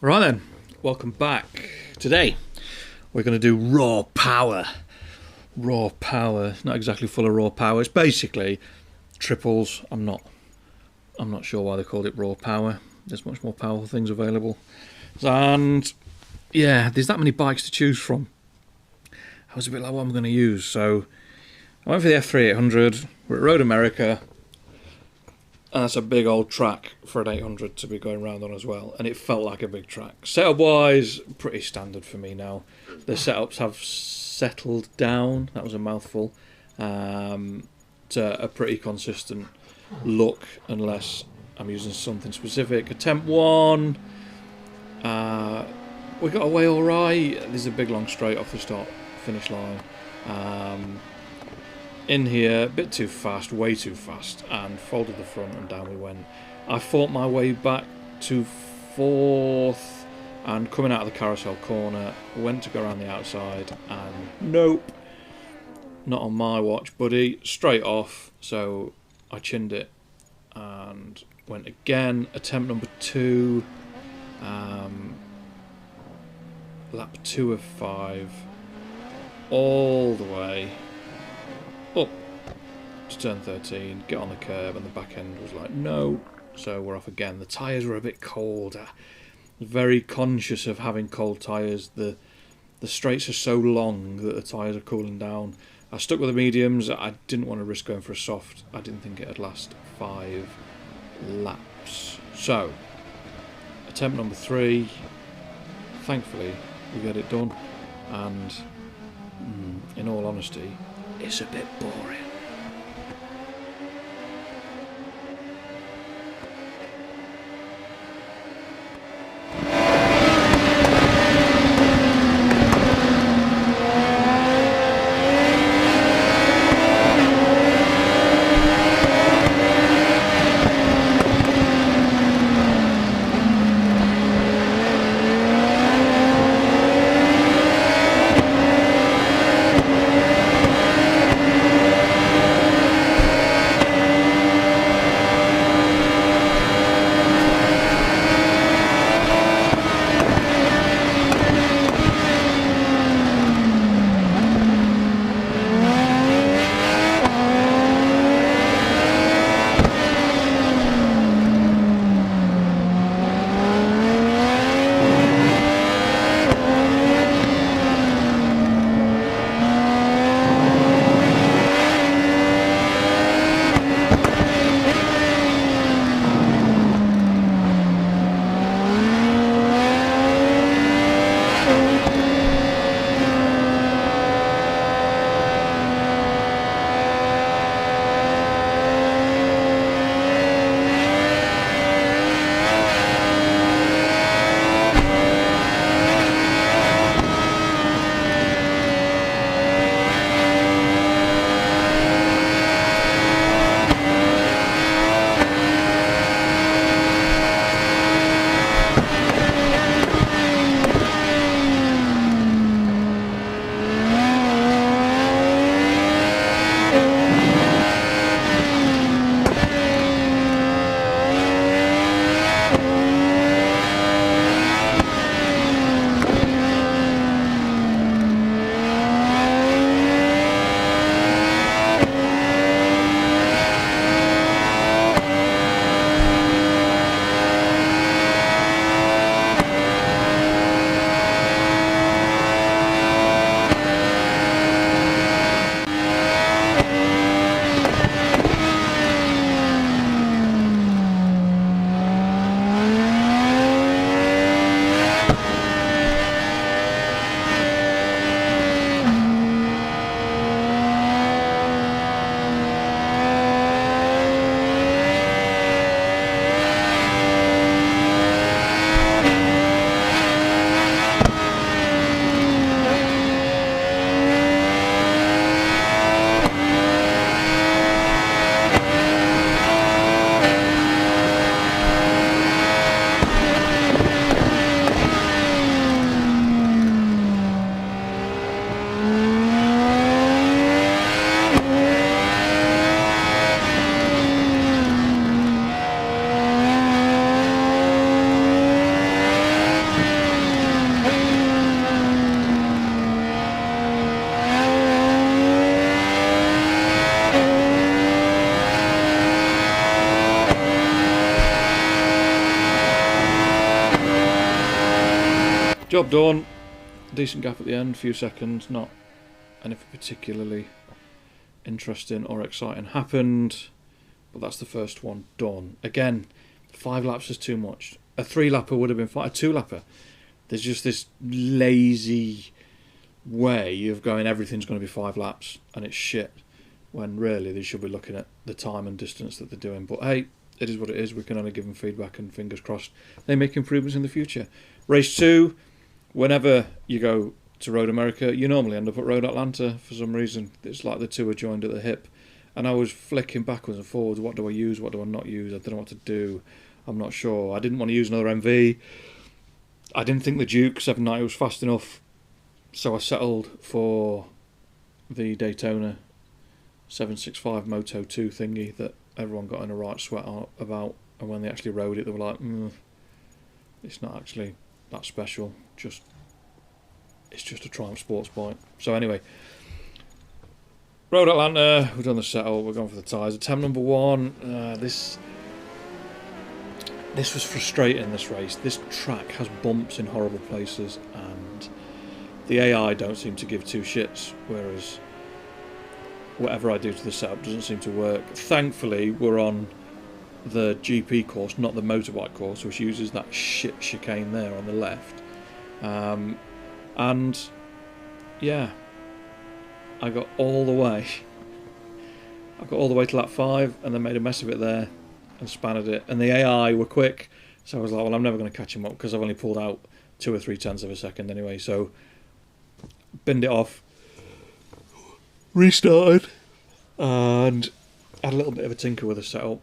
Right then, welcome back. Today we're going to do raw power. Raw power, not exactly full of raw power. It's basically triples. I'm not sure why they called it raw power. There's much more powerful things available. And yeah, there's that many bikes to choose from. I was a bit like, what am I going to use? So I went for the F3800. We're at Road America. And that's a big old track for an 800 to be going around on as well. And it felt like a big track. Setup wise, pretty standard for me now. The setups have settled down. That was a mouthful. To a pretty consistent look, unless I'm using something specific. Attempt 1. We got away alright. There's a big long straight off the start finish line. In here, a bit too fast, way too fast, and folded the front and down we went. I fought my way back to 4th, and coming out of the carousel corner, went to go around the outside, and nope, not on my watch, buddy, straight off. So I chinned it and went again. Attempt number 2, lap 2 of 5, all the way up to turn 13, get on the curb, and the back end was like, no. So we're off again. The tyres were a bit cold. Very conscious of having cold tyres. The straights are so long that the tyres are cooling down. I stuck with the mediums. I didn't want to risk going for a soft. I didn't think it'd last 5 laps. So, attempt number 3. Thankfully, we get it done. And, in all honesty, it's a bit boring. Job done. Decent gap at the end, few seconds, not anything particularly interesting or exciting happened, but that's the first one done. Again, 5 laps is too much. A 3-lapper would have been fine. A 2-lapper, there's just this lazy way of going everything's going to be 5 laps and it's shit, when really they should be looking at the time and distance that they're doing. But hey, it is what it is. We can only give them feedback, and fingers crossed they make improvements in the future. Race 2, whenever you go to Road America, you normally end up at Road Atlanta for some reason. It's like the two are joined at the hip, and I was flicking backwards and forwards. What do I use? What do I not use? I don't know what to do. I'm not sure. I didn't want to use another MV. I didn't think the Duke 790 was fast enough, so I settled for the Daytona 765 Moto 2 thingy that everyone got in a right sweat about, and when they actually rode it they were like, it's not actually that special, it's just a Triumph sports bike. So anyway, Road Atlanta, we've done the settle, we're going for the tyres. Attempt number 1, this was frustrating, this race. This track has bumps in horrible places, and the AI don't seem to give two shits, whereas whatever I do to the setup doesn't seem to work. Thankfully, we're on the GP course, not the motorbike course, which uses that shit chicane there on the left. And yeah, I got all the way to lap 5 and then made a mess of it there and spanned it. And the AI were quick, so I was like, well, I'm never going to catch him up because I've only pulled out 2 or 3 tenths of a second anyway. So binned it off, restarted, and had a little bit of a tinker with the setup,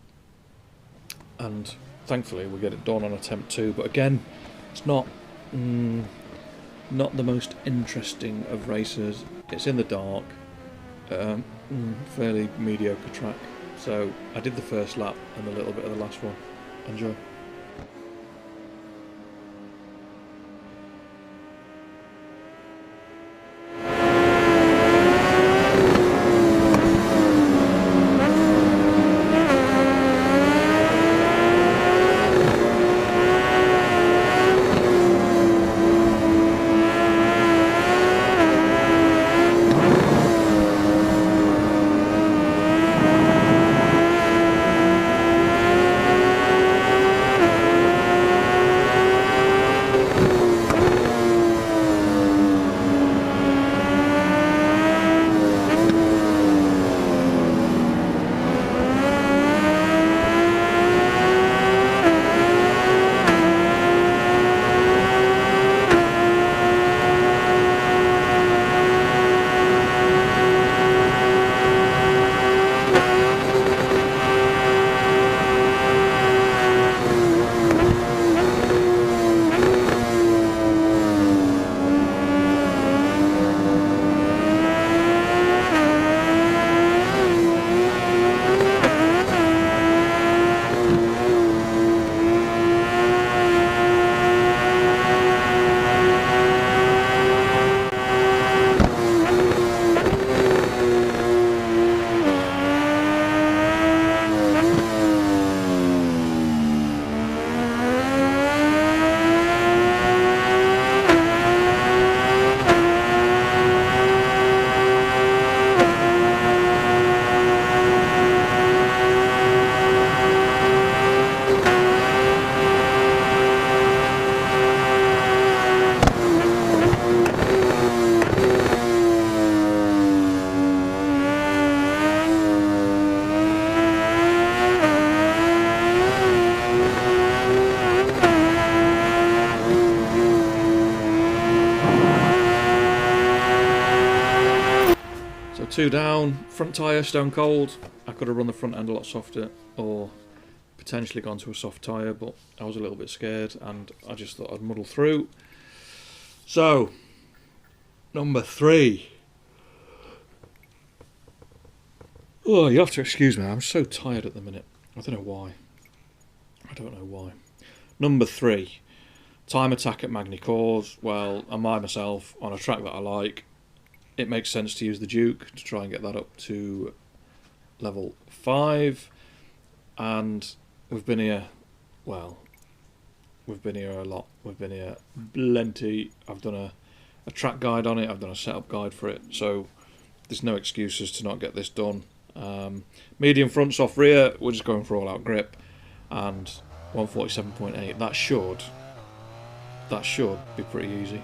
and thankfully we get it done on attempt 2. But again, it's not the most interesting of races. It's in the dark, fairly mediocre track. So I did the first lap and a little bit of the last one. Enjoy. So 2 down, front tyre stone cold. I could have run the front end a lot softer or potentially gone to a soft tyre, but I was a little bit scared and I just thought I'd muddle through. So, number 3. Oh, you have to excuse me, I'm so tired at the minute. I don't know why. Number 3. Time attack at Magny Cores. Well, I'm by myself on a track that I like. It makes sense to use the Duke to try and get that up to level 5. And we've been here, well, We've been here a lot. We've been here plenty. I've done a track guide on it. I've done a setup guide for it. So there's no excuses to not get this done. Medium front, soft rear. We're just going for all out grip. And 147.8. That should be pretty easy.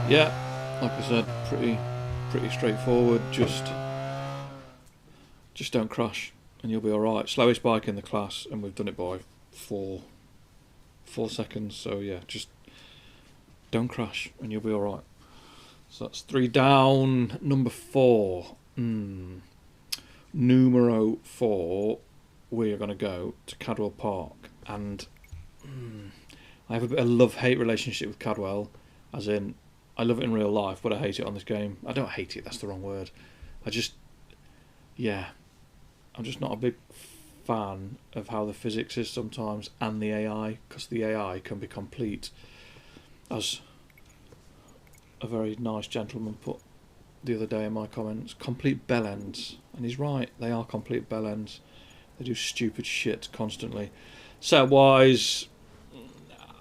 Yeah, like I said, pretty straightforward. Just don't crash and you'll be alright. Slowest bike in the class, and we've done it by 4 seconds. So yeah, just don't crash and you'll be alright. So that's 3 down. Number 4. Numero 4, we are going to go to Cadwell Park, and I have a bit of love-hate relationship with Cadwell, as in I love it in real life, but I hate it on this game. I don't hate it, that's the wrong word. I'm just not a big fan of how the physics is sometimes, and the AI, because the AI can be complete, as a very nice gentleman put the other day in my comments, complete bellends. And he's right, they are complete bellends. They do stupid shit constantly. Setup-wise,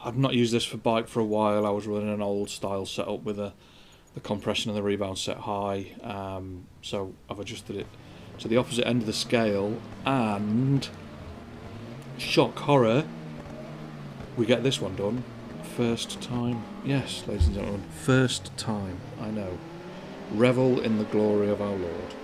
I've not used this for bike for a while. I was running an old style setup with the compression and the rebound set high, so I've adjusted it to the opposite end of the scale, and shock horror, we get this one done first time. Yes, ladies and gentlemen, first time. I know. Revel in the glory of our Lord.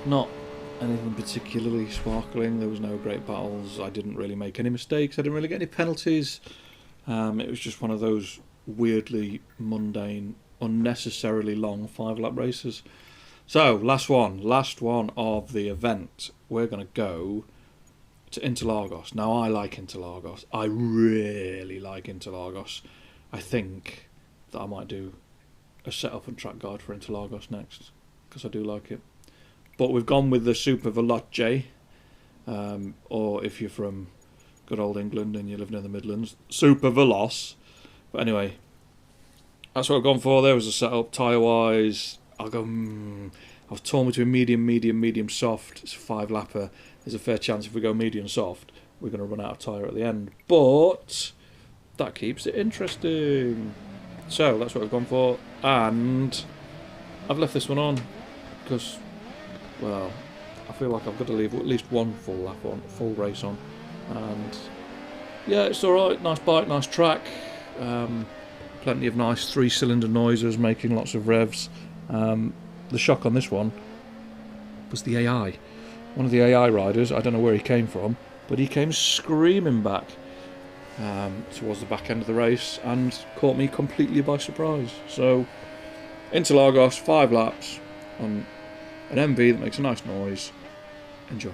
Not anything particularly sparkling. There was no great battles. I didn't really make any mistakes. I didn't really get any penalties. It was just one of those weirdly mundane, unnecessarily long 5-lap races. So, last one of the event. We're going to go to Interlagos. Now, I like Interlagos. I really like Interlagos. I think that I might do a setup and track guide for Interlagos next, because I do like it. But we've gone with the Super Veloce, or if you're from good old England and you live near the Midlands, Super Veloce. But anyway, that's what I've gone for. There was a setup. Tyre-wise, I'll go... I was torn between medium, soft. It's a 5-lapper. There's a fair chance if we go medium soft, we're going to run out of tyre at the end. But that keeps it interesting. So that's what I've gone for. And I've left this one on because, well, I feel like I've got to leave at least one full lap on, full race on. And yeah, it's alright. Nice bike, nice track. Plenty of nice 3-cylinder noises, making lots of revs. The shock on this one was the AI. One of the AI riders, I don't know where he came from, but he came screaming back towards the back end of the race and caught me completely by surprise. So, Interlagos, 5 laps on an MV that makes a nice noise. Enjoy.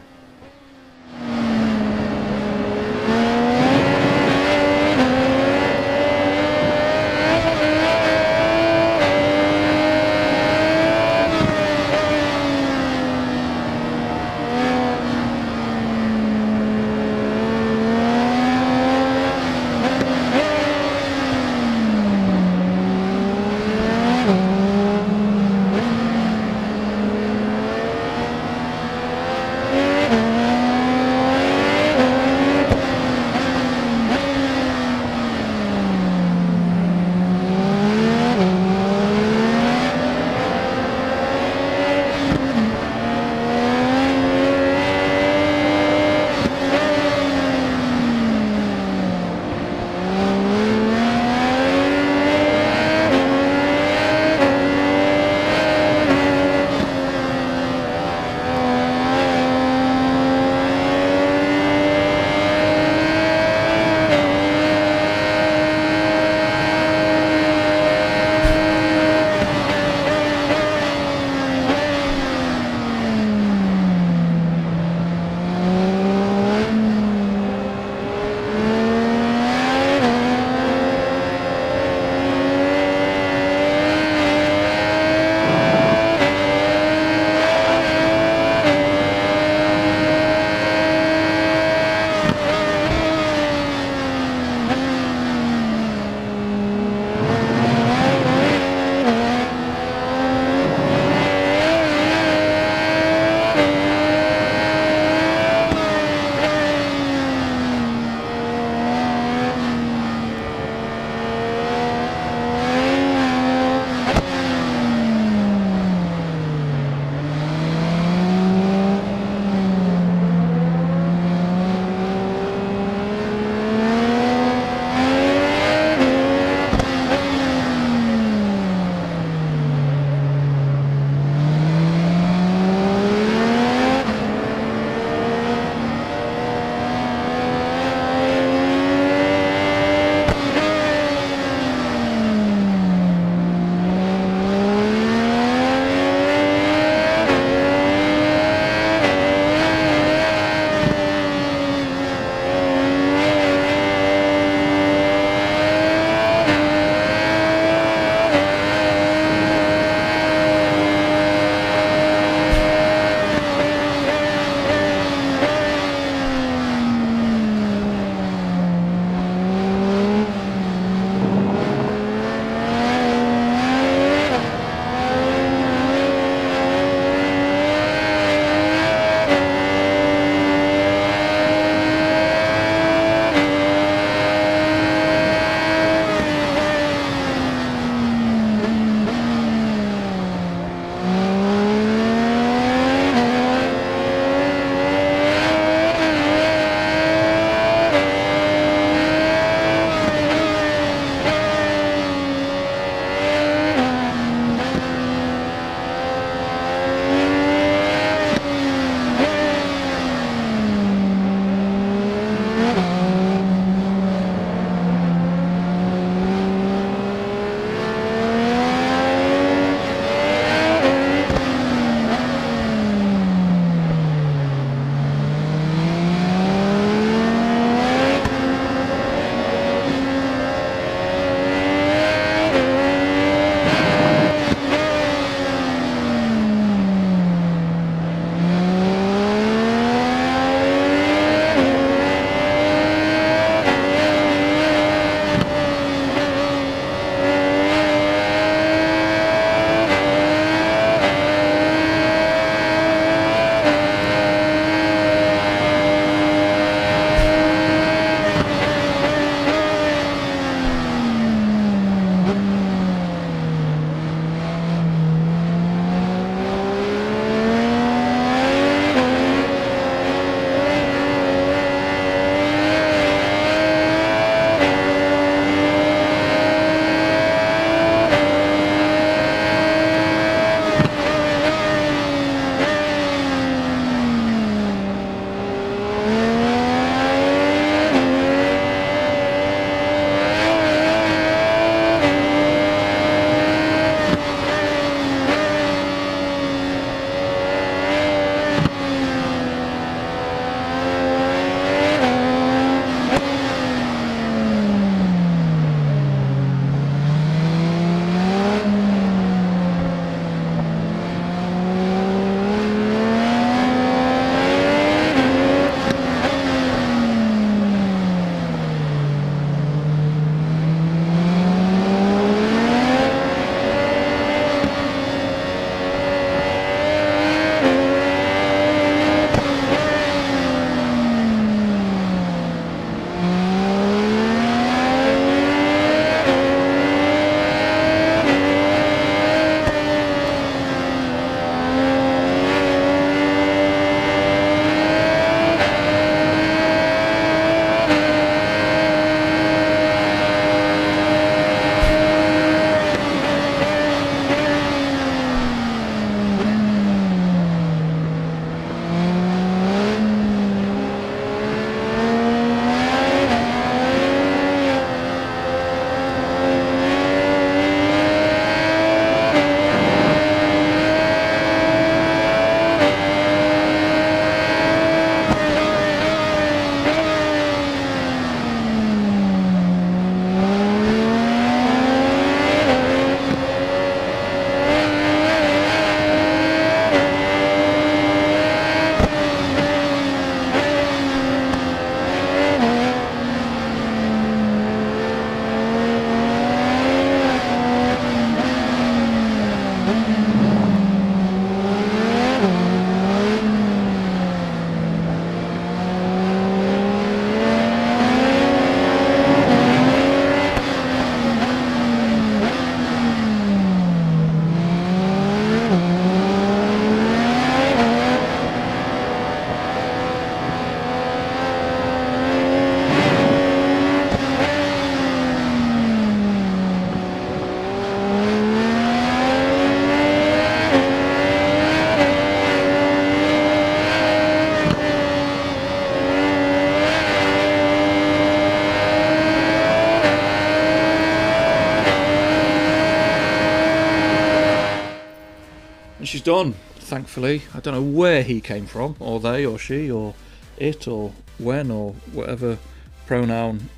is done, thankfully. I don't know where he came from, or they, or she, or it, or when, or whatever pronoun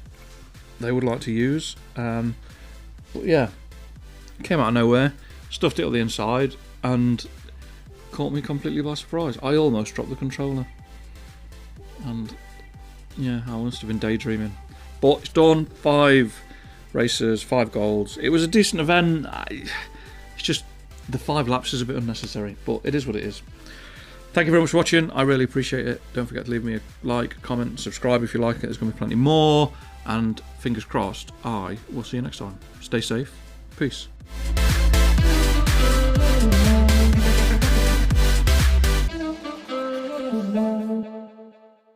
they would like to use. But yeah, came out of nowhere, stuffed it on the inside, and caught me completely by surprise. I almost dropped the controller. And yeah, I must have been daydreaming. But it's done. 5 races, 5 golds. It was a decent event. It's just the 5 laps is a bit unnecessary, but it is what it is. Thank you very much for watching. I really appreciate it. Don't forget to leave me a like, comment, subscribe if you like it. There's going to be plenty more. And fingers crossed, I will see you next time. Stay safe. Peace.